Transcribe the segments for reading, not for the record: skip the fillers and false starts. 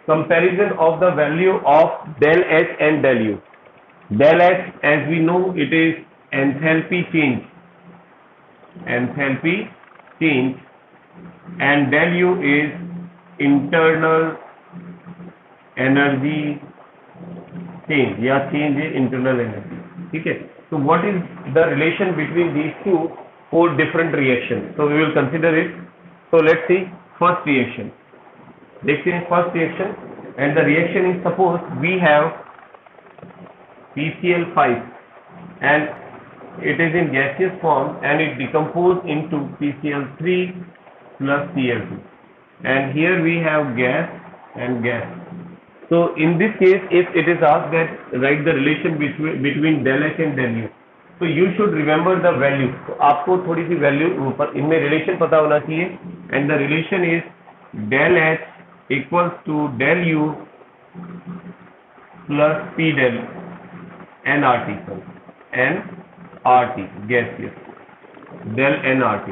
comparison of the value of del H and del U. Del H, as we know, it is enthalpy change, and del U is internal energy change या change in internal energy. ठीक है. So what is the relation between these two for different reactions? So we will consider it. So let's see first reaction. देखते हैं first reaction, and the reaction is, suppose we have PCl5 and it is in gaseous form and it decomposed into PCl3 plus Cl2, and here we have gas and gas. So in this case, if it is asked that write the relation between del H and del U, so you should remember the value. तो आपको थोड़ी सी value इनमें relation पता होना चाहिए, and the relation is del H equals to del U plus P del nRT, nRT gaseous del nRT.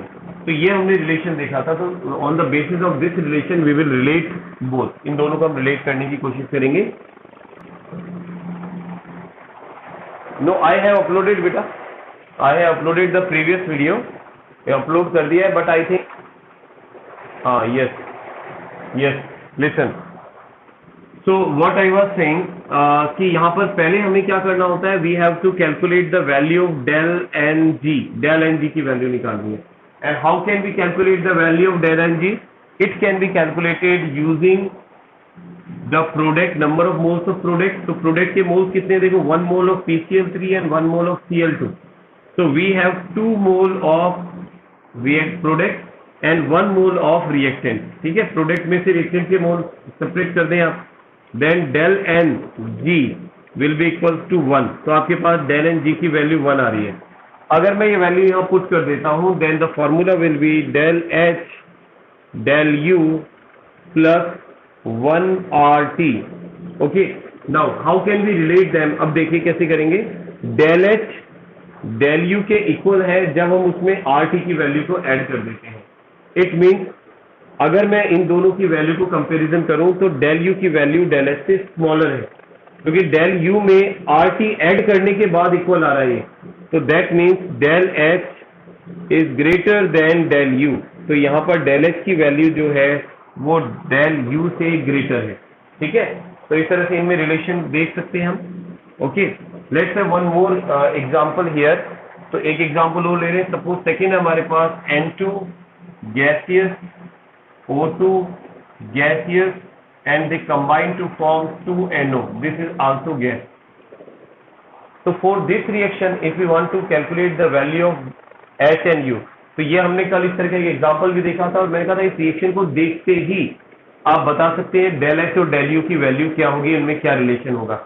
तो ये हमने रिलेशन देखा था. तो on the basis of this relation we will relate both. इन दोनों को हम रिलेट करने की कोशिश करेंगे. नो, आई हैव अपलोडेड बेटा, I have uploaded the previous video. Upload कर दिया है, but I think yes listen. So what I was saying कि यहाँ पर पहले हमें क्या करना होता है, we have to calculate the value of del Ng. del Ng की वैल्यू निकालनी है. And how can we calculate the value of del Ng? It can be calculated using the product, number of moles of product. तो product के moles कितने देखो, 1 mole of PCl3 and 1 mole of Cl2. So we have 2 mole of product and 1 mole of reactant. ठीक है, product में से reactant के mole separate कर दें आप. Then del Ng will be equals to 1. तो आपके पास del Ng की वैल्यू 1 आ रही है. अगर मैं ये वैल्यू यहाँ पुट कर देता हूँ, then the formula will be del H del U plus 1 RT. Okay, now how can we relate them? अब देखिए कैसे करेंगे. del H del U के इक्वल है जब हम उसमें RT की वैल्यू को ऐड कर देते हैं. इट मीन्स अगर मैं इन दोनों की वैल्यू को कंपैरिजन करूं तो del U की वैल्यू del H से स्मॉलर है, क्योंकि del U में RT ऐड करने के बाद इक्वल आ रहा है. तो that means del H is greater then del U. तो यहाँ पर del H की वैल्यू जो है वो del U से ग्रेटर है. ठीक है, तो इस तरह से इनमें रिलेशन देख सकते हैं हम. Okay, let's have one more example here. तो एक एग्जांपल और ले रहे हैं. सपोज सेकेंड हमारे पास N2 gaseous, O2 gaseous, and they combine to form 2NO. This is also gas. So for this reaction, if we want to calculate the value of H and U, तो ये हमने कल इस तरह का एक example भी देखा था, और मैंने कहा था इस रिएक्शन को देखते ही आप बता सकते हैं del H और del U की वैल्यू क्या होगी, इनमें क्या रिलेशन होगा.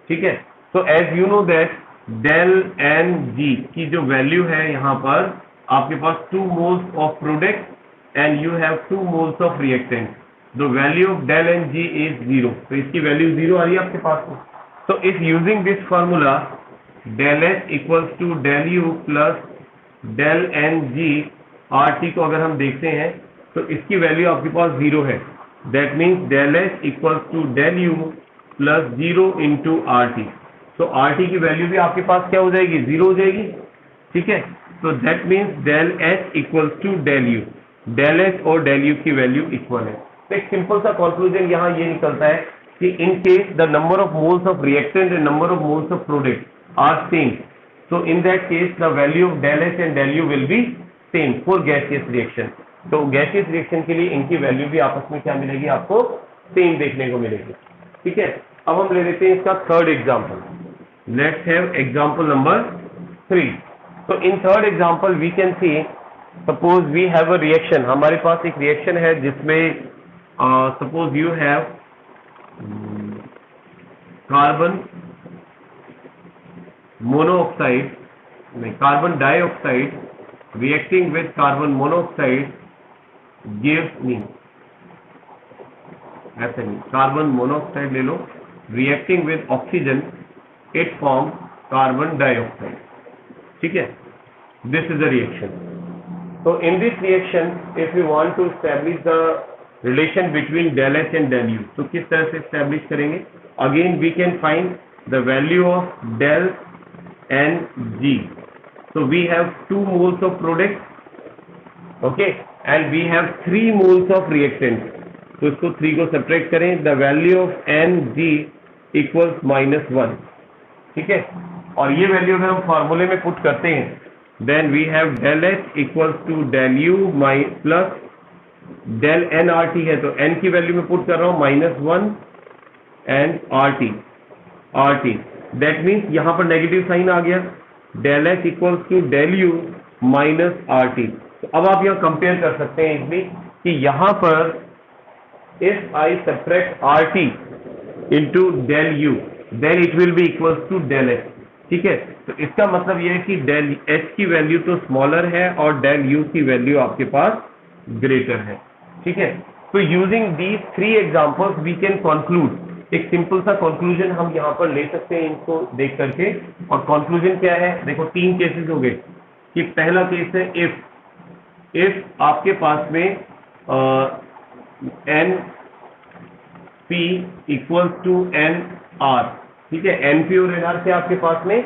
ठीक है, तो as you know that del Ng की जो वैल्यू है यहाँ पर आपके पास 2 moles of product and you have 2 moles of reactant. The value of del Ng is 0. तो इसकी वैल्यू 0 आ रही है आपके पास. तो if using this formula del H equals to del U plus del Ng RT को अगर हम देखते हैं तो इसकी वैल्यू आपके पास 0 है. That means del H equals to del U plus 0 into RT. तो RT की वैल्यू भी आपके पास क्या हो जाएगी, 0 हो जाएगी. ठीक है, तो that means del H equals to del U. del H और del U की वैल्यू इक्वल है. तो एक सिंपल सा कंक्लूजन यहाँ ये निकलता है कि in case the number of moles of reactant and number of moles of product are same, so in that case the value of del H एंड del U will be same for gaseous reaction. तो gaseous reaction के लिए इनकी value भी आपस में क्या मिलेगी, आपको सेम देखने को मिलेगी. ठीक है, अब हम ले लेते हैं इसका third example. Let's have example number 3. तो in third example we can see, suppose we have a reaction. हमारे पास एक रिएक्शन है जिसमें suppose you have carbon monoxide, carbon dioxide reacting with carbon monoxide gives me, ऐसे नहीं, carbon monoxide ले लो, reacting with oxygen it forms carbon dioxide. ठीक है, this is the reaction. So in this reaction if we want to establish the relation between del H and del U. तो किस तरह से establish करेंगे? Again we can find the value of del N G. So we have 2 moles of product, okay, and we have 3 moles of reactant. तो इसको 3 को subtract करें, the value of Ng equals -1, ठीक है। और ये वैल्यू अगर हम फॉर्मूले में पुट करते हैं, then we have del H equals to del U plus del N RT है, तो N की वैल्यू में पुट कर रहा हूँ -1 and RT। That means यहाँ पर नेगेटिव साइन आ गया, del H equals to del U minus RT। तो अब आप यहाँ कंपेयर कर सकते हैं इसलिए कि यहाँ पर if I subtract RT into del U then it will be equals to del H, ठीक है। तो इसका मतलब यह है कि del H की वैल्यू तो स्मॉलर है और del U की वैल्यू आपके पास ग्रेटर है, ठीक है। तो using these 3 examples we can conclude, एक सिंपल सा कंक्लूजन हम यहाँ पर ले सकते हैं इनको देख करके। और कंक्लूजन क्या है? देखो 3 केसेस हो गए कि पहला केस है इफ आपके पास में N P equals to N R, ठीक है। एन पी और एन आर से आपके पास में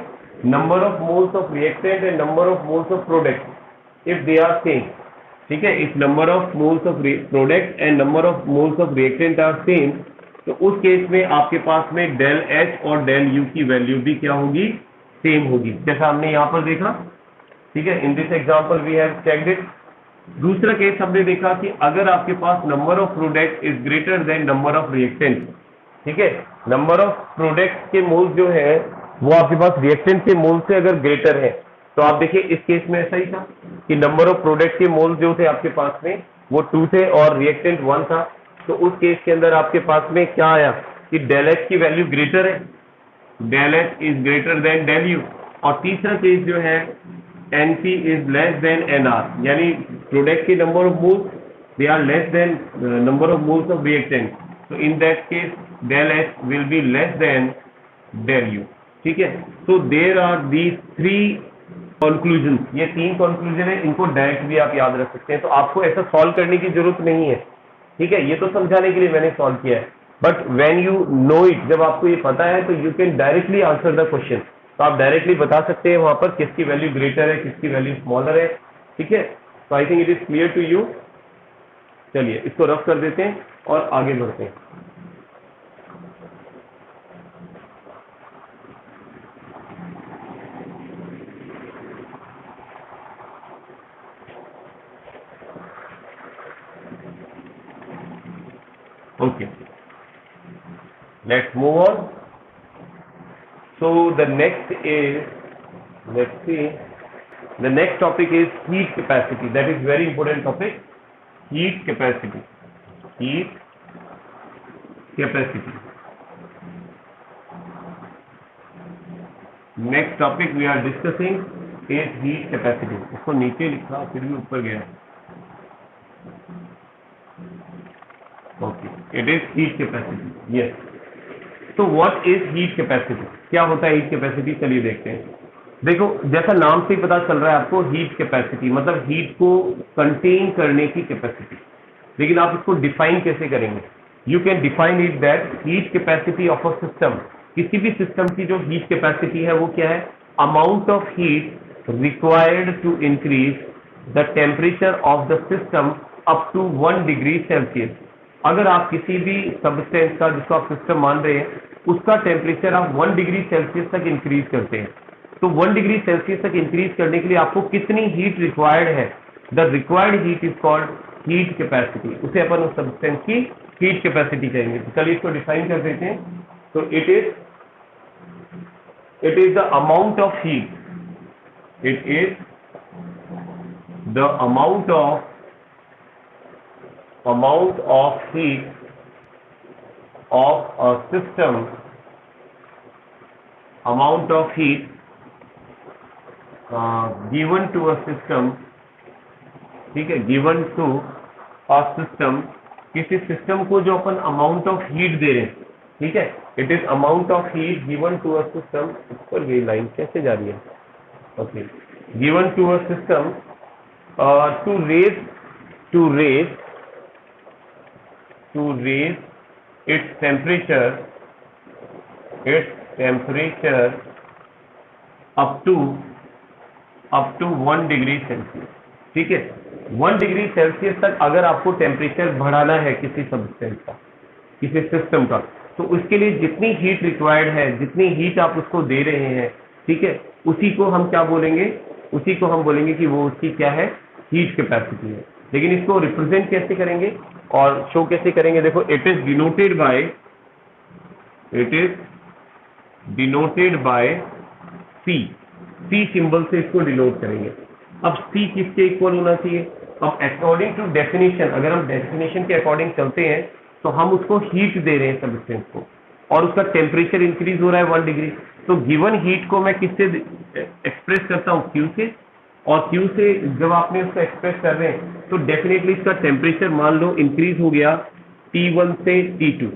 number of moles of reactant and number of moles of product if they are same, ठीक है। If number of moles of product and number of moles of reactant are same, तो उस case में आपके पास में डेल एच और del U की वैल्यू भी क्या होगी? सेम होगी, जैसा हमने यहाँ पर देखा, ठीक है। In this example we have checked it. दूसरा केस हमने देखा कि अगर आपके पास number of product is greater than number of reactant, ठीक है। नंबर ऑफ प्रोडक्ट के मोल्स जो है वो आपके पास रिएक्टेंट के मोल से अगर ग्रेटर है, तो आप देखिए इस केस में ऐसा ही था कि नंबर ऑफ प्रोडक्ट के मोल्स जो थे आपके पास में वो 2 थे और रिएक्टेंट 1 था। तो उस केस के अंदर आपके पास में क्या आया कि डेल एच की वैल्यू ग्रेटर है, del H is greater than del U. और तीसरा केस जो है N P is less than N R, यानी प्रोडक्ट के number of moles they are less than number of moles of reactant. तो in that case del H will be less than del U, ठीक है। तो there are these 3 conclusion, ये 3 conclusion है, इनको direct भी आप याद रख सकते हैं। तो आपको ऐसा सॉल्व करने की जरूरत नहीं है, ठीक है। ये तो समझाने के लिए मैंने सॉल्व किया है, but when you know it, जब आपको ये पता है तो you can directly answer the question. तो आप डायरेक्टली बता सकते हैं वहां पर किसकी वैल्यू ग्रेटर है, किसकी वैल्यू स्मॉलर है, ठीक है। तो I think it is clear to you. चलिए इसको रफ कर देते हैं और आगे बढ़ते हैं। Okay, let's move on. So the next is, let's see, the next topic is heat capacity. That is very important topic, heat capacity. Heat capacity. Next topic we are discussing is heat capacity. इसको नीचे लिखा फिर भी ऊपर गया। Okay, it is heat capacity. Yes. तो what is heat capacity? क्या होता है heat capacity? चलिए देखते हैं। देखो जैसा नाम से ही पता चल रहा है आपको, heat capacity मतलब heat को contain करने की capacity। लेकिन आप इसको define कैसे करेंगे? You can define it that heat capacity of a system, किसी भी system की जो heat capacity है वो क्या है? Amount of heat required to increase the temperature of the system up to 1 degree Celsius। अगर आप किसी भी सब्सटेंस का, जिसको आप सिस्टम मान रहे हैं, उसका टेम्परेचर आप 1 डिग्री सेल्सियस तक इंक्रीज करते हैं, तो 1 डिग्री सेल्सियस तक इंक्रीज करने के लिए आपको कितनी हीट रिक्वायर्ड है? The required heat is called heat capacity. उसे अपन उस सब्सटेंस की हीट कैपेसिटी कहेंगे। तो चलिए इसको डिफाइन कर देते हैं। तो it is the amount of heat, it is the amount of heat of a system, amount of heat given to a system, ठीक है, given to a system, किसी सिस्टम को जो अपन अमाउंट ऑफ हीट दे रहे हैं, ठीक है, it is amount of heat given to a system. ऊपर ये लाइन कैसे जा रही है? Okay, given to a system to raise to raise its temperature up to 1 degree Celsius. ठीक है, 1 डिग्री सेल्सियस तक अगर आपको टेम्परेचर बढ़ाना है किसी सब्सटेंस का, किसी सिस्टम का, तो उसके लिए जितनी हीट रिक्वायर्ड है, जितनी हीट आप उसको दे रहे हैं, ठीक है, उसी को हम क्या बोलेंगे, उसी को हम बोलेंगे कि वो उसकी क्या है, हीट कैपेसिटी है। लेकिन इसको रिप्रेजेंट कैसे करेंगे और शो कैसे करेंगे, देखो, it is denoted by C symbol से इसको डिनोट करेंगे। अब सी किसके इक्वल होना चाहिए, अब अकॉर्डिंग टू डेफिनेशन, अगर हम डेफिनेशन के अकॉर्डिंग चलते हैं तो हम उसको हीट दे रहे हैं सब्सटेंस को, और उसका टेम्परेचर इंक्रीज हो रहा है 1 डिग्री। तो गिवन हीट को मैं किससे एक्सप्रेस करता हूँ, क्यू से, और क्यू से जब आपने उसको एक्सप्रेस कर रहे हैं तो डेफिनेटली इसका टेम्परेचर मान लो इंक्रीज हो गया T1 से T2,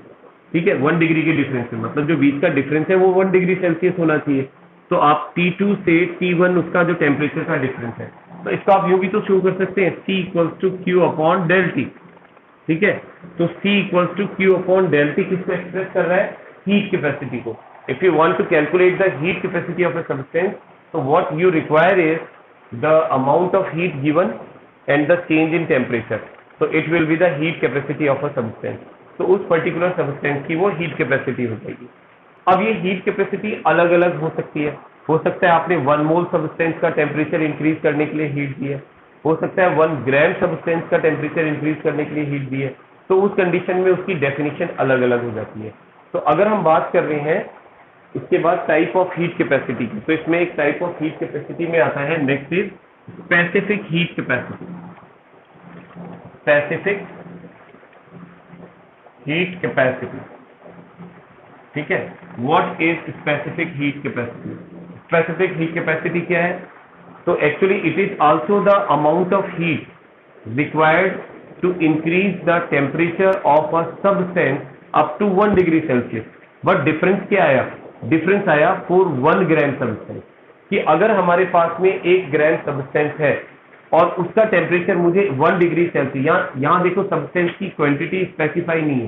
ठीक है, 1 डिग्री के डिफरेंस से, मतलब जो बीच का डिफरेंस है वो 1 डिग्री सेल्सियस होना चाहिए। तो आप T2 से T1 उसका जो टेम्परेचर का डिफरेंस है, तो इसको आप यूं भी तो शो कर सकते हैं, C equals to Q upon del T. ठीक है, तो C equals to Q upon del T किसको एक्सप्रेस कर रहा है, हीट कैपेसिटी को। If you want to calculate the heat capacity of a substance, तो what you require is the amount of heat given and the change in temperature, तो it will be the heat capacity of a substance. तो उस particular substance की वो heat capacity हो जाएगी। अब ये हीट कैपेसिटी अलग अलग हो सकती है। हो सकता है आपने 1 मोल सब्सटेंस का टेम्परेचर इंक्रीज करने के लिए हीट दी है, हो सकता है 1 ग्राम सब्सटेंस का टेम्परेचर इंक्रीज करने के लिए हीट दी है, तो उस कंडीशन में उसकी डेफिनेशन अलग अलग हो जाती है। तो अगर हम बात कर रहे हैं इसके बाद टाइप ऑफ हीट कैपेसिटी की, तो इसमें एक टाइप ऑफ हीट कैपेसिटी में आता है, next is specific heat capacity. Specific heat capacity, ठीक है, what is specific heat capacity. Specific heat capacity क्या है, तो actually it is also the amount of heat required to increase the temperature of a substance up to 1 degree Celsius. But difference क्या आया, difference आया for 1 gram substance, कि अगर हमारे पास में 1 ग्राम सब्सटेंस है और उसका टेम्परेचर मुझे 1 डिग्री सेल्सियस, यहाँ देखो सब्सटेंस की क्वांटिटी स्पेसिफाई नहीं है,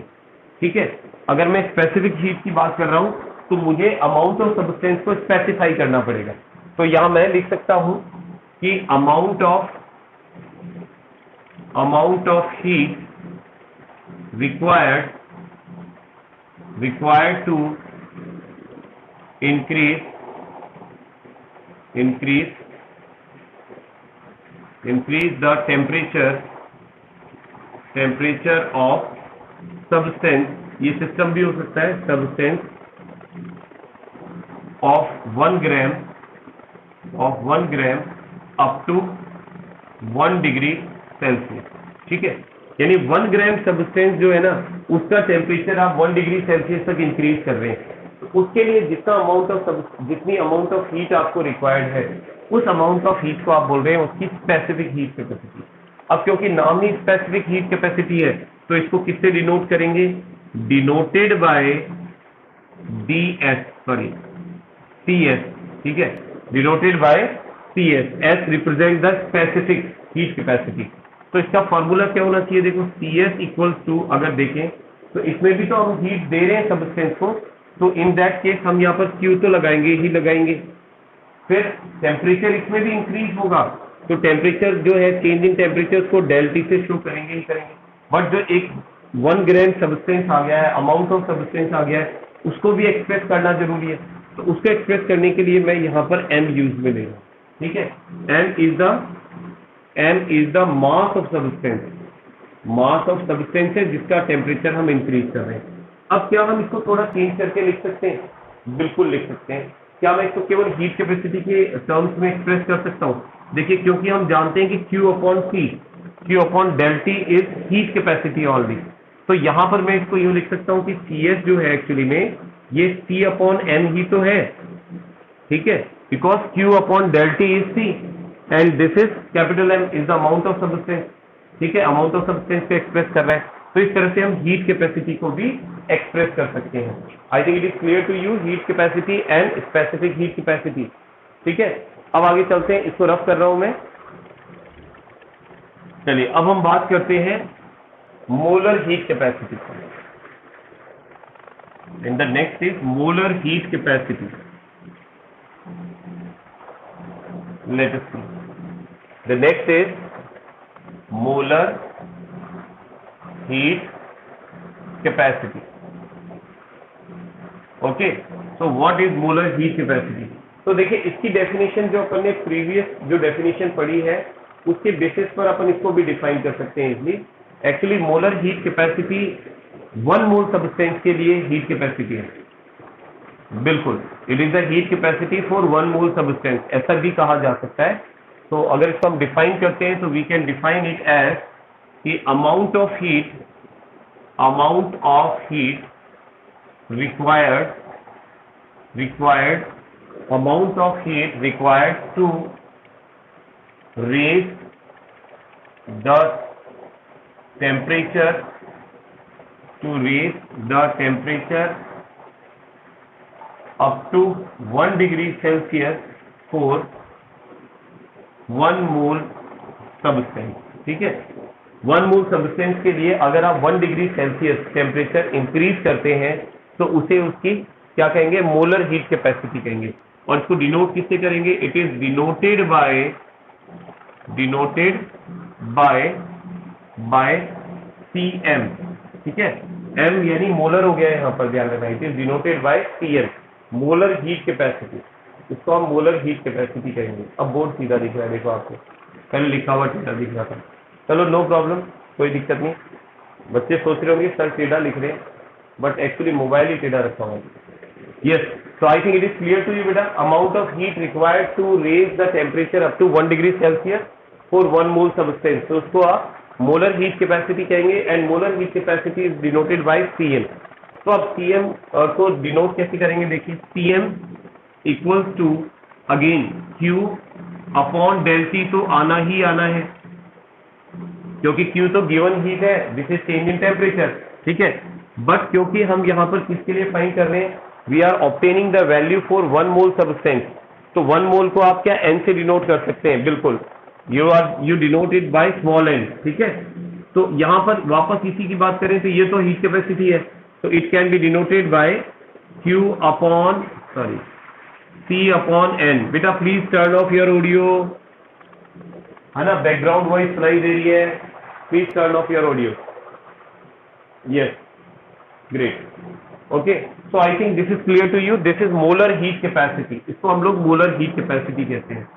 ठीक है, अगर मैं स्पेसिफिक हीट की बात कर रहा हूं तो मुझे अमाउंट ऑफ सब्सटेंस को स्पेसिफाई करना पड़ेगा। तो यहां मैं लिख सकता हूं कि amount of heat required to increase the temperature of substance, ये सिस्टम भी हो सकता है, substance of 1 gram up to 1 degree Celsius. ठीक है, यानी 1 ग्राम सब्सटेंस जो है ना, उसका टेम्परेचर आप 1 डिग्री सेल्सियस तक इंक्रीज कर रहे हैं, तो उसके लिए जितनी अमाउंट ऑफ हीट आपको रिक्वायर्ड है, उस अमाउंट ऑफ हीट को आप बोल रहे हैं उसकी स्पेसिफिक हीट कैपेसिटी। अब क्योंकि नाम ही स्पेसिफिक हीट कैपेसिटी है, तो इसको किससे डिनोट करेंगे, डिनोटेड बाय CS, ठीक है, denoted by CS, S represent the specific heat capacity. तो इसका फॉर्मूला क्या होना चाहिए, देखो, CS इक्वल्स टू, अगर देखें तो इसमें भी तो हम हीट दे रहे हैं सब्सटेंस को, तो इन दैट केस हम यहाँ पर Q तो लगाएंगे ही लगाएंगे, फिर टेम्परेचर इसमें भी इंक्रीज होगा, तो टेम्परेचर जो है, चेंज इन टेम्परेचर को डेल टी से शो करेंगे ही करेंगे। बट जो एक 1 ग्राम सब्सटेंस आ गया है, अमाउंट ऑफ सब्सटेंस आ गया है, उसको भी एक्सप्रेस करना जरूरी है। तो उसको एक्सप्रेस करने के लिए मैं यहाँ पर m यूज में ले रहा हूँ, ठीक है, m is the mass of substance है जिसका टेम्परेचर हम इंक्रीज कर रहे हैं। अब क्या हम इसको थोड़ा चेंज करके लिख सकते हैं, बिल्कुल लिख सकते हैं। क्या मैं इसको केवल हीट कैपेसिटी के टर्म्स में एक्सप्रेस कर सकता हूँ, देखिए, क्योंकि हम जानते हैं कि Q upon del T is heat capacity already, तो यहां पर मैं इसको यूं लिख सकता हूं कि CS जो है एक्चुअली में ये C अपॉन M ही तो है, ठीक है, because Q upon del T is C and this is capital M is the amount of substance, ठीक है, अमाउंट ऑफ सब्सटेंस को एक्सप्रेस कर रहा है। तो इस तरह से हम हीट कैपेसिटी को भी एक्सप्रेस कर सकते हैं। I think it is clear to you, heat capacity and specific heat capacity. ठीक है, अब आगे चलते हैं, इसको रफ कर रहा हूं मैं। चलिए अब हम बात करते हैं molar heat capacity. And the next is molar heat capacity. Let us see. The next is molar heat capacity. Okay, so what is molar heat capacity? तो देखिए इसकी डेफिनेशन जो अपन ने प्रीवियस जो डेफिनेशन पढ़ी है उसके बेसिस पर अपन इसको भी डिफाइन कर सकते हैं easily. Actually molar heat capacity 1 mole substance के लिए हीट कैपेसिटी है. बिल्कुल, it is the heat capacity for 1 mole substance, ऐसा भी कहा जा सकता है. तो अगर इसको हम डिफाइन करते हैं तो we can define it as कि amount of heat required amount of heat required to raise the temperature up to 1 degree Celsius for 1 mole substance. ठीक है, 1 मोल सब्सटेंस के लिए अगर आप 1 डिग्री सेल्सियस टेम्परेचर इंक्रीज करते हैं तो उसे उसकी क्या कहेंगे, मोलर हीट कैपेसिटी कहेंगे. और इसको डिनोट किससे करेंगे? It is denoted by Cm. ठीक है, M यानी मोलर हो गया यहाँ पर, ध्यान रखना. It is denoted by Cm, molar heat capacity. इसको हम मोलर हीट कैपेसिटी कहेंगे. अब बोर्ड सीधा दिख रहा है, देखो आपको पहले लिखा हुआ टेढ़ा दिख रहा था. चलो नो प्रॉब्लम, कोई दिक्कत नहीं. बच्चे सोच रहे होंगे सर टेढ़ा लिख रहे हैं, बट एक्चुअली मोबाइल ही टेढ़ा रखा हुआ है. Yes, so I think it is clear to you बेटा. Amount of heat required to raise the temperature up to 1 degree Celsius for 1 mole substance, तो उसको आप मोलर हीट कैपेसिटी कहेंगे. And molar heat capacity is denoted by Cm. तो अब Cm को denote कैसे करेंगे? देखिए Cm equals to again Q upon del T, तो आना ही आना है क्योंकि Q तो गिवन हीट है, this is change in temperature. ठीक है, बट क्योंकि हम यहाँ पर किसके लिए फाइंड कर रहे हैं, we are obtaining the value for 1 mole substance. तो 1 मोल को आप क्या n से डिनोट कर सकते हैं? बिल्कुल, you denote it by small n. ठीक है, तो यहाँ पर वापस इसी की बात करें तो ये तो हीट कैपेसिटी है, तो it can be denoted by C upon n. बेटा please turn off your audio, है ना, बैकग्राउंड वॉइस सुनाई दे रही है. Please turn off your audio. Yes, great. Okay, so I think this is clear to you. This is molar heat capacity, इसको हम लोग मोलर हीट कैपेसिटी कहते हैं.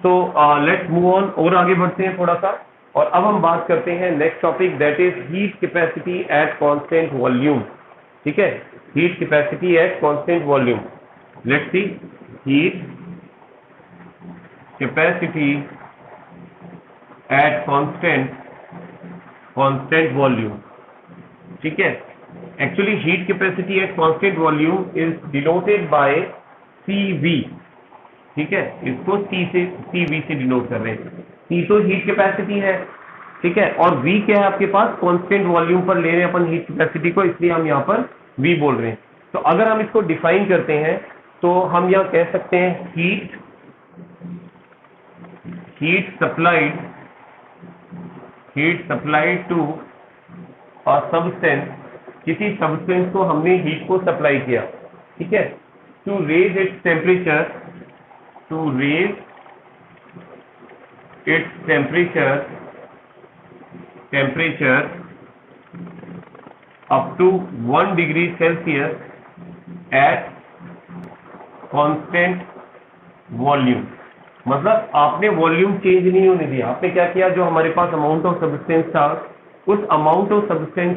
तो लेट्स मूव ऑन, और आगे बढ़ते हैं थोड़ा सा. और अब हम बात करते हैं next topic, that is heat capacity at constant volume. ठीक है, heat capacity at constant volume. Let's see, heat capacity at constant volume. ठीक है, actually heat capacity at constant volume is denoted bye Cv. ठीक है, इसको Cv से denote कर रहे हैं. C तो हीट कैपेसिटी है, ठीक है, और V क्या है आपके पास, कांस्टेंट वॉल्यूम पर ले रहे हैं अपन हीट कैपेसिटी को, इसलिए हम यहाँ पर V बोल रहे हैं. तो अगर हम इसको डिफाइन करते हैं तो हम यहाँ कह सकते हैं heat supplied to a substance, किसी सब्सटेंस को हमने हीट को सप्लाई किया. ठीक है, to raise its temperature up to 1 degree Celsius at constant volume. मतलब आपने वॉल्यूम चेंज नहीं होने दिया. आपने क्या किया, जो हमारे पास अमाउंट ऑफ सब्सटेंस था उस अमाउंट ऑफ सब्सटेंस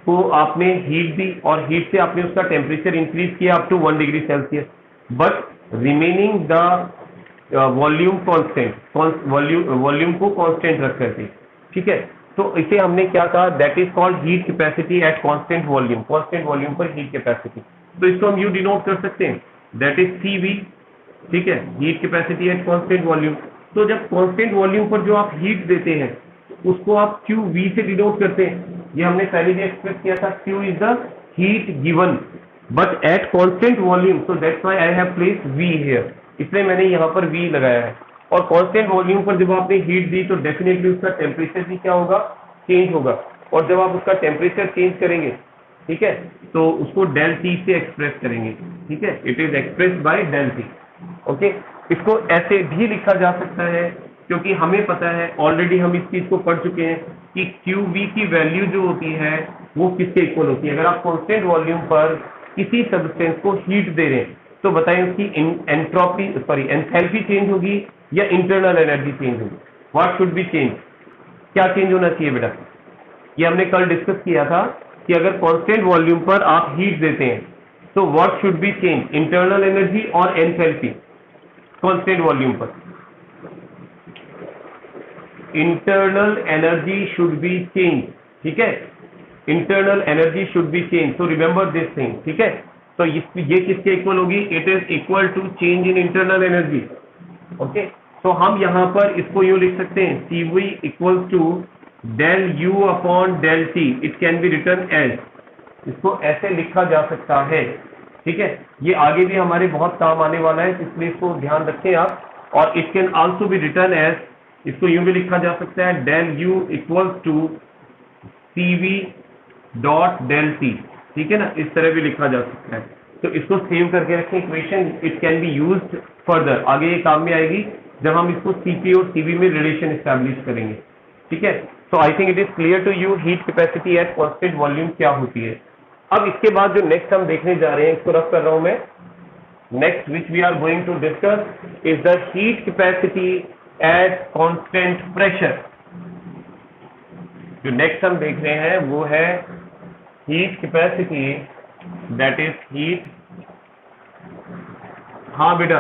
को आपने हीट दी और हीट से आपने उसका टेम्परेचर इंक्रीज किया up to 1 degree Celsius, but remaining the volume constant, volume को कांस्टेंट रख करके. ठीक है, तो इसे हमने क्या कहा, that is called heat capacity at constant volume. Constant volume पर हीट कैपेसिटी, तो इसको हम यू डिनोट कर सकते हैं, दैट इज Cv. ठीक है, heat capacity at constant volume. तो जब कांस्टेंट वॉल्यूम पर जो आप हीट देते हैं उसको आप Qv से डिनोट करते हैं. ये हमने पहले भी एक्सप्रेस किया था, Q is the heat given but at constant volume, so that's why I have placed V here. इसलिए मैंने यहाँ पर V लगाया है. और कांस्टेंट वॉल्यूम पर जब आपने हीट दी तो डेफिनेटली उसका टेम्परेचर भी क्या होगा, चेंज होगा. और जब आप उसका टेम्परेचर चेंज करेंगे, ठीक है, तो उसको डेल टी से एक्सप्रेस करेंगे, ठीक है, it is express by del T. Okay, इसको ऐसे भी लिखा जा सकता है क्योंकि हमें पता है, ऑलरेडी हम इस चीज को पढ़ चुके हैं कि क्यू वी की वैल्यू जो होती है वो किसके इक्वल होती है। अगर आप कांस्टेंट वॉल्यूम पर किसी सब्सटेंस को हीट दे रहे हैं तो बताएं उसकी एंट्रोपी एंथैल्पी चेंज होगी या इंटरनल एनर्जी चेंज होगी। व्हाट शुड बी चेंज, क्या चेंज होना चाहिए बेटा? ये हमने कल डिस्कस किया था कि अगर कांस्टेंट वॉल्यूम पर आप हीट देते हैं तो what should be change, internal energy और एंथैल्पी। कांस्टेंट वॉल्यूम पर internal energy should be change, ठीक है, internal energy should be change. So remember this thing, ठीक है। तो ये किसके इक्वल होगी? It is equal to change in internal energy. Okay, तो हम यहां पर इसको यूं लिख सकते हैं, C V equal to del U upon del T. It can be written as, इसको ऐसे लिखा जा सकता है, ठीक है। ये आगे भी हमारे बहुत काम आने वाला है, इसलिए इसको ध्यान रखें आप। और it can also be written as, इसको यूं भी लिखा जा सकता है, del U equal to C V dot del T, ठीक है ना, इस तरह भी लिखा जा सकता है। तो इसको सेव करके रखें equation, it can be used further, आगे ये काम में आएगी जब हम इसको सीपी और सीवी में रिलेशन एस्टैब्लिश करेंगे, ठीक है। So I think it is clear to you heat capacity at constant volume क्या होती है। अब इसके बाद जो नेक्स्ट हम देखने जा रहे हैं, इसको रफ कर रहा हूं मैं, next which we are going to discuss is the heat capacity at constant pressure. जो नेक्स्ट हम देख रहे हैं वो है heat capacity, that is heat, हाँ बेटा,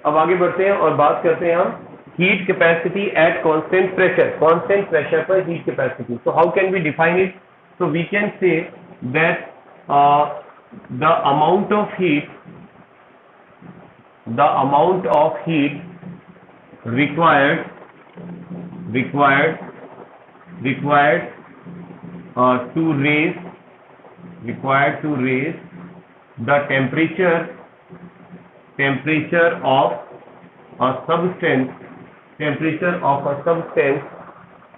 अब आगे बढ़ते हैं और बात करते हैं हम heat capacity at constant pressure. Constant pressure पर heat capacity, so how can we define it? So we can say that the amount of heat required to raise the temperature of a substance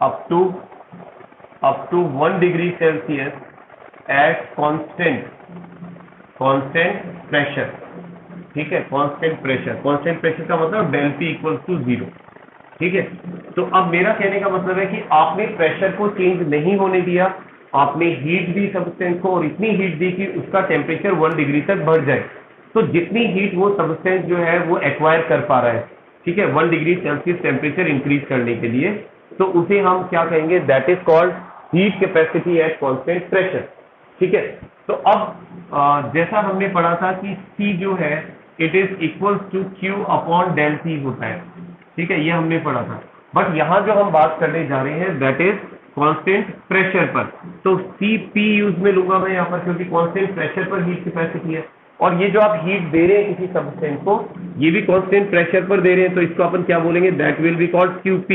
up to 1 degree Celsius at constant pressure, ठीक है, constant pressure का मतलब del P equals to 0, ठीक है। तो अब मेरा कहने का मतलब है कि आपने प्रेशर को चेंज नहीं होने दिया, आपने हीट दी सब्सटेंस को और इतनी हीट दी कि उसका टेम्परेचर 1 डिग्री तक बढ़ जाए। तो जितनी हीट वो सब्सटेंस जो है वो एक्वायर कर पा रहा है, ठीक है, 1 डिग्री सेल्सियस टेम्परेचर इंक्रीज करने के लिए, तो उसे हम क्या कहेंगे? That is called heat capacity at constant pressure, ठीक है। तो अब जैसा हमने पढ़ा था कि C जो है it is equals to Q upon del T होता है, ठीक है, ये हमने पढ़ा था। बट यहाँ जो हम बात करने जा रहे हैं दैट इज कांस्टेंट प्रेशर पर। तो CP यूज में लूंगा मैं यहाँ पर, क्योंकि कांस्टेंट प्रेशर पर हीट कैपेसिटी है। और ये जो आप हीट दे रहे हैं किसी सब्सटेंस को, ये भी कांस्टेंट प्रेशर पर दे रहे हैं, तो इसको अपन क्या बोलेंगे? That will be called QP,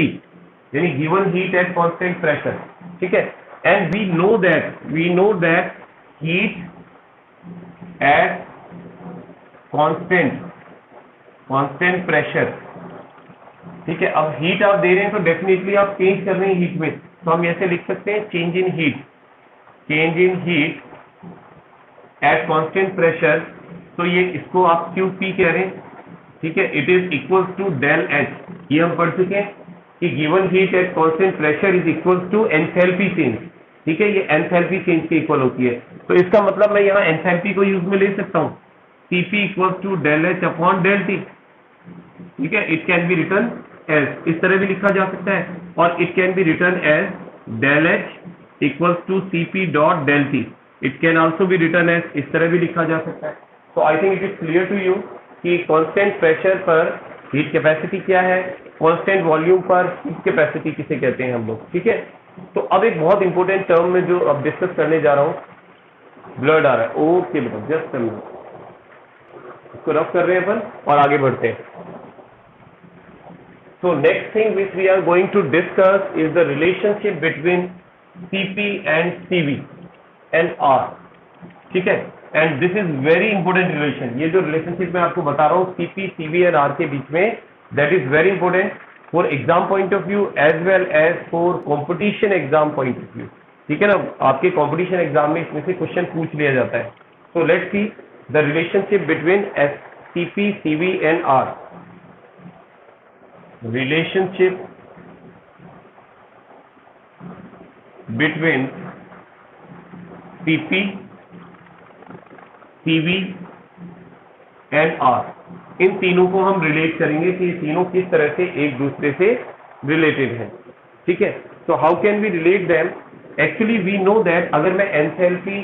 यानी given heat at constant pressure, ठीक है। And we know that heat at constant pressure, ठीक है। अब हीट आप दे रहे हैं तो डेफिनेटली आप चेंज कर रहे हैं हीट में, तो हम ऐसे लिख सकते हैं change in heat at constant pressure. तो ये इसको आप QP कह रहे हैं, ठीक है, it is equals to del H। ये हम पढ़ चुके हैं कि given heat at constant pressure is equals to enthalpy change, ठीक है, ये एंथैल्पी चेंज के इक्वल होती है। तो इसका मतलब मैं यहाँ एंथैल्पी को यूज में ले सकता हूँ, CP equals to del H upon del T, ठीक है। It can be written as, इस तरह भी लिखा जा सकता है, और it can be written as del H equals to CP dot del T। It can also be written as, इस तरह भी लिखा जा सकता है। तो I think it is clear to you कि कांस्टेंट प्रेशर पर हीट कैपेसिटी क्या है, कांस्टेंट वॉल्यूम पर हीट कैपेसिटी किसे कहते हैं हम लोग, ठीक है। तो अब एक बहुत इंपॉर्टेंट टर्म में जो अब डिस्कस करने जा रहा हूँ, ब्लड आ रहा है, ओके बेटा, जस्ट इसको रफ कर रहे हैं अपन और आगे बढ़ते हैं। So next thing which we are going to discuss is the relationship between Cp and Cv and R, ठीक है। And this is very important relation, ये जो रिलेशनशिप मैं आपको बता रहा हूँ Cp, Cv एंड R के बीच में, that is very important for exam point of view as well as for competition exam point of view, ठीक है ना। आपके कॉम्पिटिशन एग्जाम में इसमें से क्वेश्चन पूछ लिया जाता है। So let's see the relationship between Cp, Cv and R। Relationship between Cp, Cv and R, इन तीनों को हम रिलेट करेंगे कि ये तीनों किस तरह से एक दूसरे से रिलेटेड हैं, ठीक है। तो how can we relate them? Actually we know that अगर मैं एंथैल्पी,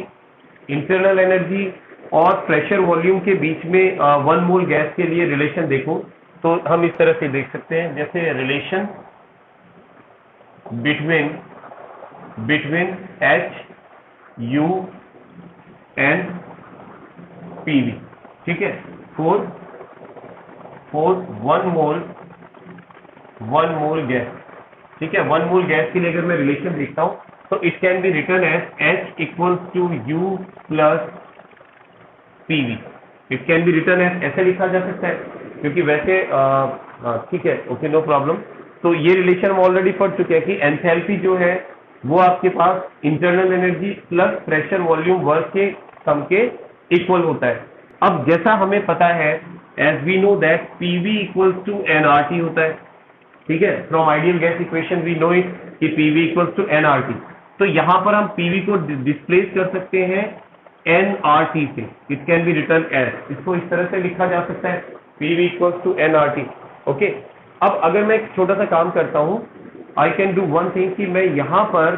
इंटरनल एनर्जी और प्रेशर वॉल्यूम के बीच में 1 मोल गैस के लिए रिलेशन देखूं तो हम इस तरह से देख सकते हैं, जैसे relation between H, U and PV, ठीक है, फॉर 1 मोल गैस, ठीक है। 1 मोल गैस के लिए अगर मैं रिलेशन देखता हूं तो it can be written as H equals to U plus PV। It can be written as, ऐसे लिखा जा सकता है क्योंकि वैसे ठीक है, ओके, नो प्रॉब्लम। तो ये रिलेशन हम ऑलरेडी पढ़ चुके हैं कि एंथैल्पी जो है वो आपके पास internal energy plus pressure volume work के सम के इक्वल होता है। अब जैसा हमें पता है, as we know that PV equals to nRT होता है, ठीक है। From ideal gas equation we know it कि PV इक्वल्स टू nRT। तो यहां पर हम PV को डिस्प्लेस कर सकते हैं nRT से। It can be written as, इसको इस तरह से लिखा जा सकता है PV equals to nRT, okay. अब अगर मैं एक छोटा सा काम करता हूं, I can do one thing कि मैं यहाँ पर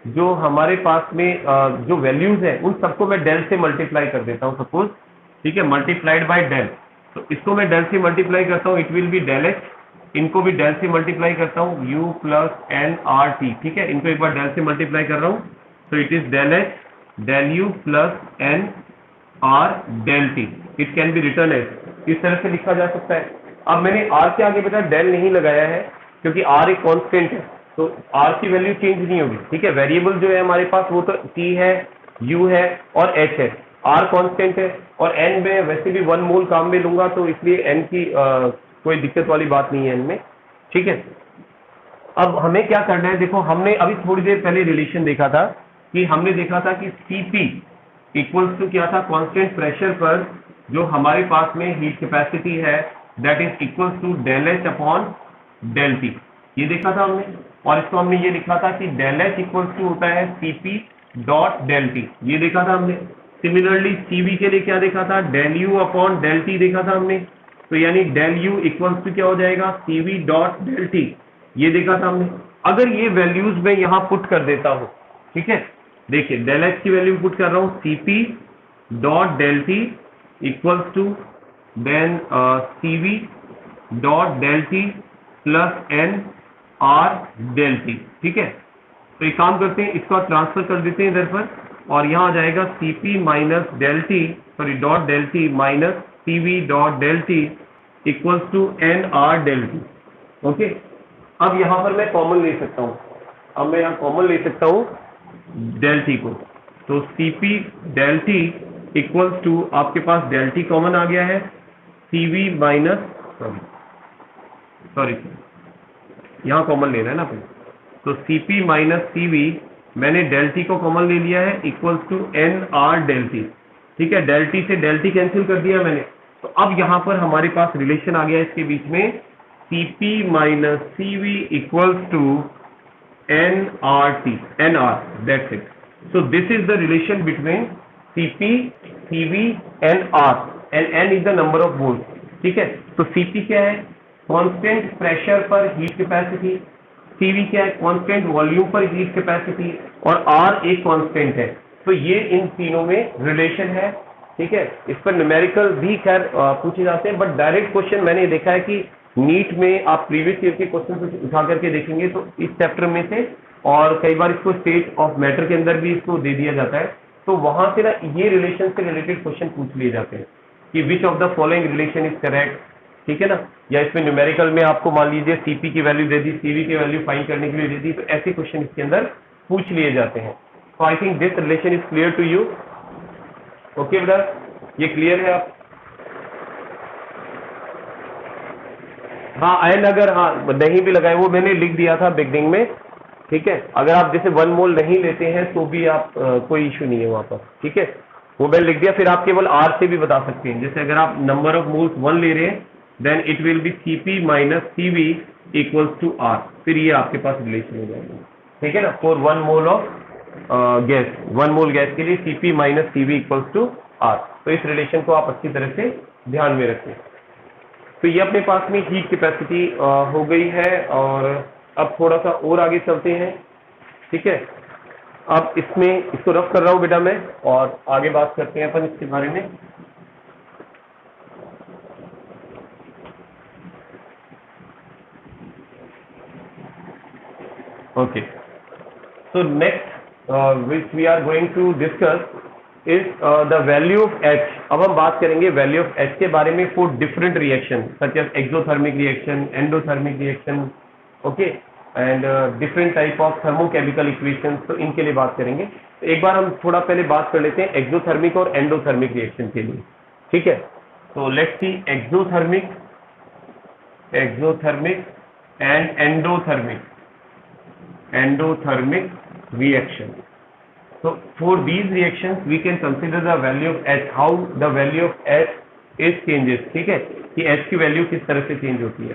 जो हमारे पास में जो वैल्यूज है उन सबको मैं डेल से मल्टीप्लाई कर देता हूँ, सपोज, ठीक है, मल्टीप्लाइड बाय डेल। तो इसको मैं डेल से मल्टीप्लाई करता हूँ, it will be del H, इनको भी डेल से मल्टीप्लाई करता हूँ U प्लस nRT, ठीक है, इनको एक बार डेल से मल्टीप्लाई कर रहा हूँ तो it is del H del U plus nR del T। It can be written as, इस तरह से लिखा जा सकता है। अब मैंने R के आगे बेटा डेल नहीं लगाया है क्योंकि R एक कांस्टेंट है, तो R की वैल्यू चेंज नहीं होगी, ठीक है। वेरिएबल जो है हमारे पास वो तो T है, U है और H है, R कांस्टेंट है और N में वैसे भी 1 मोल काम में लूंगा तो इसलिए N की कोई दिक्कत वाली बात नहीं है N में, ठीक है। अब हमें क्या करना है, देखो हमने अभी थोड़ी देर पहले रिलेशन देखा था कि हमने देखा था कि Cp इक्वल्स टू क्या था, कांस्टेंट प्रेशर पर जो हमारे पास में हीट कैपेसिटी है that is equals to del H upon del T, ये देखा था हमने। और इसको हमने ये लिखा था कि डेल H इक्वल्स टू होता है Cp डॉट डेल T, ये देखा था हमने। सिमिलरली Cv के लिए क्या देखा था, del U upon del T देखा था हमने। तो यानी डेल U इक्वल्स टू क्या हो जाएगा, Cv डॉट डेल T, ये देखा था हमने। अगर ये वैल्यूज मैं यहाँ पुट कर देता हूँ, ठीक है, देखिए डेल H की वैल्यू पुट कर रहा हूँ, Cp dot del T equals to then Cv dot del T plus nR del T, ठीक है। तो एक काम करते हैं, इसको ट्रांसफर कर देते हैं इधर पर और यहाँ आ जाएगा Cp minus del T, sorry dot del T minus Cv dot del T equals to nR del T, okay. अब यहाँ पर मैं कॉमन ले सकता हूँ, अब मैं यहाँ कॉमन ले सकता हूँ डेल T को, तो Cp del T equals to, आपके पास डेल T कॉमन आ गया है, Cv माइनस सॉरी यहाँ कॉमन लेना है ना फिर, तो Cp माइनस Cv मैंने डेल T को कॉमन ले लिया है equals to nR del T, ठीक है। डेल T से डेल T कैंसिल कर दिया मैंने, तो अब यहाँ पर हमारे पास रिलेशन आ गया इसके बीच में, Cp minus Cv equals to nR that's it. So this is the relation between Cp, Cv and R and n is the number of moles, ठीक है। तो Cp क्या है, कांस्टेंट प्रेशर पर हीट कैपेसिटी, Cv क्या है, constant volume पर heat capacity और R एक कांस्टेंट है। तो ये इन तीनों में रिलेशन है, ठीक है। इस पर न्यूमेरिकल भी खैर पूछे जाते हैं, बट डायरेक्ट क्वेश्चन मैंने देखा है कि नीट में आप प्रीवियस ईयर के क्वेश्चन उठा करके देखेंगे तो इस चैप्टर में से, और कई बार इसको स्टेट ऑफ मैटर के अंदर भी इसको दे दिया जाता है, तो वहां से ना ये रिलेशन से रिलेटेड क्वेश्चन पूछ लिए जाते हैं कि which of the following relation is correct, ठीक है ना। या इसमें न्यूमेरिकल में आपको मान लीजिए Cp की वैल्यू दे दी, Cv की वैल्यू फाइंड करने के लिए दे दी, तो ऐसे क्वेश्चन इसके अंदर पूछ लिए जाते हैं। तो I think this relation is clear to you. Okay बेटा, ये क्लियर है आप? हाँ, एन अगर नहीं भी लगाए, वो मैंने लिख दिया था बिगनिंग में, ठीक है। अगर आप जैसे 1 मोल नहीं लेते हैं तो भी आप कोई इशू नहीं है वहां पर, ठीक है, वो मैंने लिख दिया। फिर आप केवल आर से भी बता सकते हैं, जैसे अगर आप नंबर ऑफ मोल्स 1 ले रहे हैं then it will be Cp minus Cv equals to R, फिर ये आपके पास रिलेशन हो जाएगा, ठीक है ना। For 1 mole of gas, 1 mole gas के लिए Cp minus Cv equals to R. तो इस रिलेशन को आप अच्छी तरह से ध्यान में रखें। तो ये अपने पास में हीट कैपेसिटी हो गई है। और अब थोड़ा सा और आगे चलते हैं, ठीक है। अब इसमें इसको रफ कर रहा हूं बेटा मैं, और आगे बात करते हैं अपन इसके बारे में। Okay, so next which we are going to discuss is the value of H। अब हम बात करेंगे वैल्यू ऑफ H के बारे में for different reaction such as exothermic reaction, endothermic reaction, okay, and different type of thermochemical equation. तो इनके लिए बात करेंगे। तो एक बार हम थोड़ा पहले बात कर लेते हैं एक्सोथर्मिक और एंडोथर्मिक रिएक्शन के लिए, ठीक है। तो let's see exothermic and endothermic reaction. So for these reactions we can consider the value of H, how the value of H is changes, ठीक है, कि H की वैल्यू किस तरह से चेंज होती है।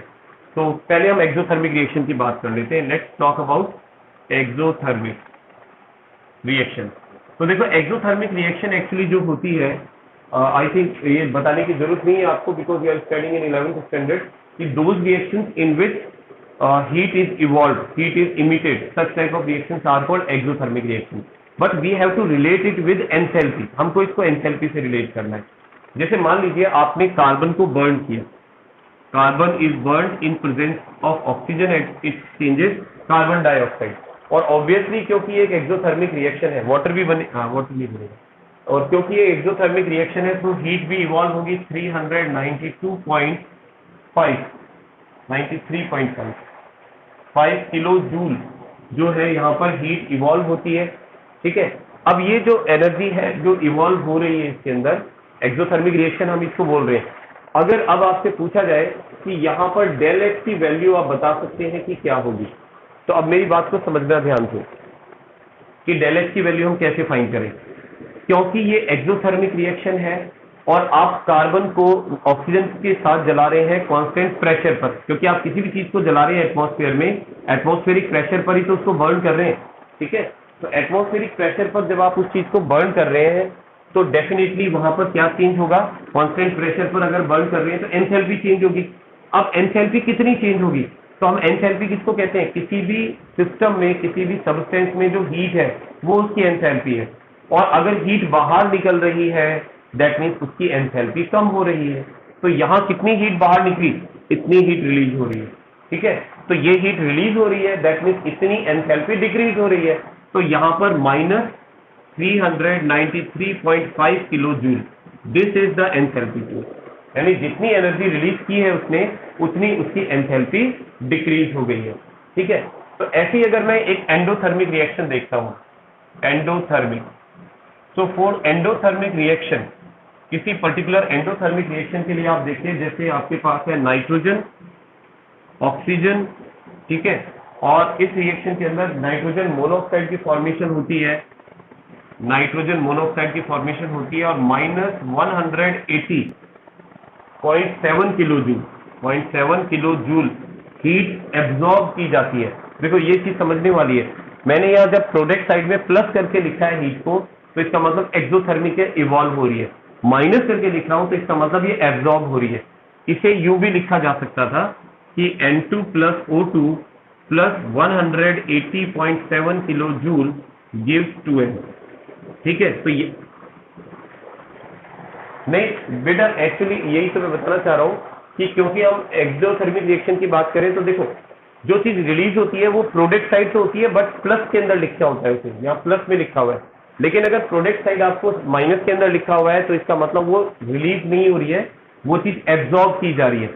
तो पहले हम एक्सोथर्मिक रिएक्शन की बात कर लेते हैं। Let's talk about exothermic reaction. तो देखो एक्सोथर्मिक रिएक्शन एक्चुअली जो होती है, आई थिंक ये बताने की जरूरत नहीं है आपको, because you are studying in 11th standard, कि those reactions in which heat is evolved, heat is emitted, such type of reactions are called exothermic reaction, but we have to relate it with enthalpy। हमको इसको enthalpy से relate करना है। जैसे मान लीजिए आपने कार्बन को बर्न किया, carbon is burn in presence of oxygen and it changes carbon dioxide, और ऑब्वियसली क्योंकि एक एक्सोथर्मिक रिएक्शन है, वाटर भी बनेगा, और क्योंकि ये एक्सोथर्मिक रिएक्शन है तो हीट भी इवॉल्व होगी 93.5 किलो जूल जो है यहाँ पर हीट इवॉल्व होती है, ठीक है। अब ये जो एनर्जी है जो इवॉल्व हो रही है इसके अंदर, एक्सोथर्मिक रिएक्शन हम इसको बोल रहे हैं। अगर अब आपसे पूछा जाए कि यहाँ पर डेल एच की वैल्यू आप बता सकते हैं कि क्या होगी, तो अब मेरी बात को समझना ध्यान से कि डेल एच की वैल्यू हम कैसे फाइंड करें, क्योंकि ये एक्सोथर्मिक रिएक्शन है और आप कार्बन को ऑक्सीजन के साथ जला रहे हैं कांस्टेंट प्रेशर पर, क्योंकि आप किसी भी चीज को जला रहे हैं एटमॉस्फेयर में, एटमॉस्फेरिक प्रेशर पर ही तो उसको बर्न कर रहे हैं, ठीक है। तो एटमॉस्फेरिक प्रेशर पर जब आप उस चीज को बर्न कर रहे हैं तो डेफिनेटली वहां पर क्या चेंज होगा, कांस्टेंट प्रेशर पर अगर बर्न कर रहे हैं तो एंथैल्पी चेंज होगी। अब एंथैल्पी कितनी चेंज होगी, तो हम एंथैल्पी किसको कहते हैं, किसी भी सिस्टम में, किसी भी सब्सटेंस में जो हीट है वो उसकी एंथैल्पी है, और अगर हीट बाहर निकल रही है दैट मीन्स उसकी एंथैल्पी कम हो रही है। तो यहाँ कितनी हीट बाहर निकली, इतनी हीट रिलीज हो रही है, ठीक है। तो ये हीट रिलीज हो रही है दैट मीन्स इतनी एंथैल्पी डिक्रीज हो रही है। तो यहाँ पर minus 393.5 kilo joule, this is the enthalpy to, यानी जितनी एनर्जी रिलीज की है उसने उतनी उसकी एंथैल्पी डिक्रीज हो गई है, ठीक है। तो ऐसे ही अगर मैं एक एंडोथर्मिक रिएक्शन देखता हूँ, endothermic, so for endothermic reaction, किसी पर्टिकुलर एंडोथर्मिक रिएक्शन के लिए आप देखिए, जैसे आपके पास है नाइट्रोजन, ऑक्सीजन, ठीक है, और इस रिएक्शन के अंदर नाइट्रोजन मोनोऑक्साइड की फॉर्मेशन होती है, नाइट्रोजन मोनोऑक्साइड की फॉर्मेशन होती है, और minus 180.7 kilo joule, 0.7 kilo joule heat absorb की जाती है। देखो ये चीज समझने वाली है, मैंने यहाँ जब प्रोडक्ट साइड में प्लस करके लिखा है हीट को, तो इसका मतलब एक्सोथर्मिक है, इवॉल्व हो रही है, माइनस करके लिख रहा हूं तो इसका मतलब ये एब्जॉर्ब हो रही है। इसे यूं भी लिखा जा सकता था कि N2 plus O2 plus 180.7 kilo joule gives 2N, ठीक है। तो ये नहीं बेटा, एक्चुअली यही तो मैं बताना चाह रहा हूं कि क्योंकि हम एक्सोथर्मिक रिएक्शन की बात करें तो देखो जो चीज रिलीज होती है वो प्रोडक्ट साइड से होती है, बट प्लस के अंदर लिखा होता है, उसे यहाँ प्लस में लिखा हुआ है, लेकिन अगर प्रोडक्ट साइड आपको माइनस के अंदर लिखा हुआ है तो इसका मतलब वो रिलीज नहीं हो रही है, वो चीज एब्जॉर्ब की जा रही है,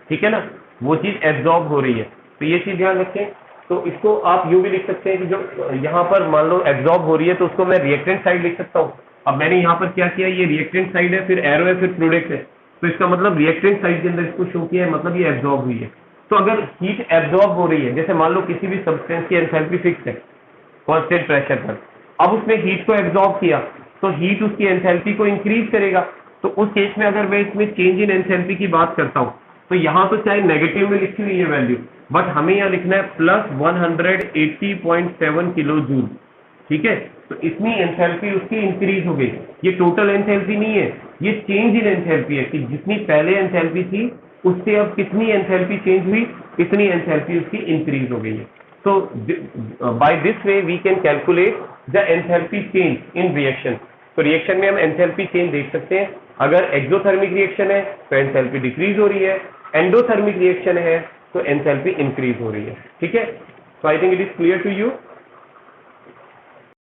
ठीक है ना, वो चीज एब्जॉर्ब हो रही है। तो ये चीज ध्यान रखें तो इसको आप यूं भी लिख सकते हैं कि जो यहाँ पर मान लो एब्जॉर्ब हो रही है तो उसको मैं रिएक्टेंट साइड लिख सकता हूँ। अब मैंने यहाँ पर क्या किया, ये रिएक्टेंट साइड है, फिर एरो है, फिर प्रोडक्ट है, तो इसका मतलब रिएक्टेंट साइड के अंदर इसको शो किया है, मतलब ये एब्जॉर्ब हुई है। तो अगर हीट एब्जॉर्ब हो रही है, जैसे मान लो किसी भी सब्सटेंस की एंथैल्पी फिक्स है कांस्टेंट प्रेशर पर, अब उसने हीट को एब्जॉर्ब किया तो हीट उसकी एंथैल्पी को इंक्रीज करेगा। तो उस केस में अगर मैं इसमें चेंज इन एंथैल्पी की बात करता हूं तो यहां तो चाहे नेगेटिव में लिखी हुई है वैल्यू, बट हमें यहां लिखना है प्लस 180.7 किलो जूल, ठीक है। तो इतनी एंथैल्पी उसकी इंक्रीज हो गई। ये टोटल एंथैल्पी नहीं है, ये चेंज इन एंथैल्पी है कि जितनी पहले एंथैल्पी थी उससे अब कितनी एंथैल्पी चेंज हुई, इतनी एंथैल्पी उसकी इंक्रीज हो गई है। So by this way we can calculate the enthalpy change in reaction. तो रिएक्शन में हम एंथैल्पी चेंज देख सकते हैं। अगर एक्सोथर्मिक रिएक्शन है तो एंथैल्पी डिक्रीज हो रही है, एंडोथर्मिक रिएक्शन है तो एंथैल्पी इंक्रीज हो रही है, ठीक है। So I think it is clear to you.